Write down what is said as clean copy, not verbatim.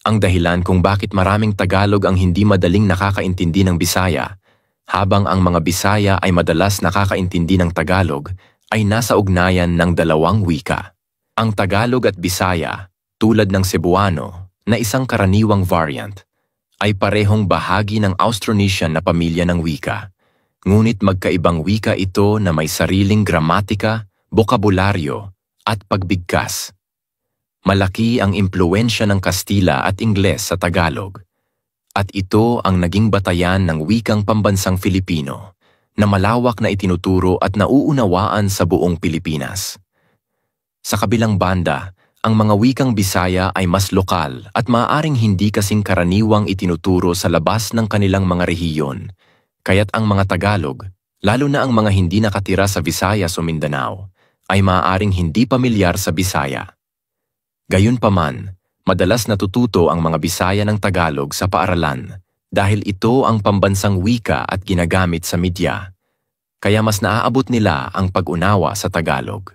ang dahilan kung bakit maraming Tagalog ang hindi madaling nakakaintindi ng Bisaya, habang ang mga Bisaya ay madalas nakakaintindi ng Tagalog, ay nasa ugnayan ng dalawang wika. Ang Tagalog at Bisaya, tulad ng Cebuano, na isang karaniwang variant, ay parehong bahagi ng Austronesian na pamilya ng wika. Ngunit magkaibang wika ito na may sariling gramatika, bokabularyo, at pagbigkas. Malaki ang impluwensya ng Kastila at Ingles sa Tagalog, at ito ang naging batayan ng wikang pambansang Filipino na malawak na itinuturo at nauunawaan sa buong Pilipinas. Sa kabilang banda, ang mga wikang Bisaya ay mas lokal at maaaring hindi kasing karaniwang itinuturo sa labas ng kanilang mga rehiyon, kaya't ang mga Tagalog, lalo na ang mga hindi nakatira sa Visayas o Mindanao, ay maaaring hindi pamilyar sa Bisaya. Gayunpaman, madalas natututo ang mga Bisaya ng Tagalog sa paaralan dahil ito ang pambansang wika at ginagamit sa media, kaya mas naaabot nila ang pag-unawa sa Tagalog.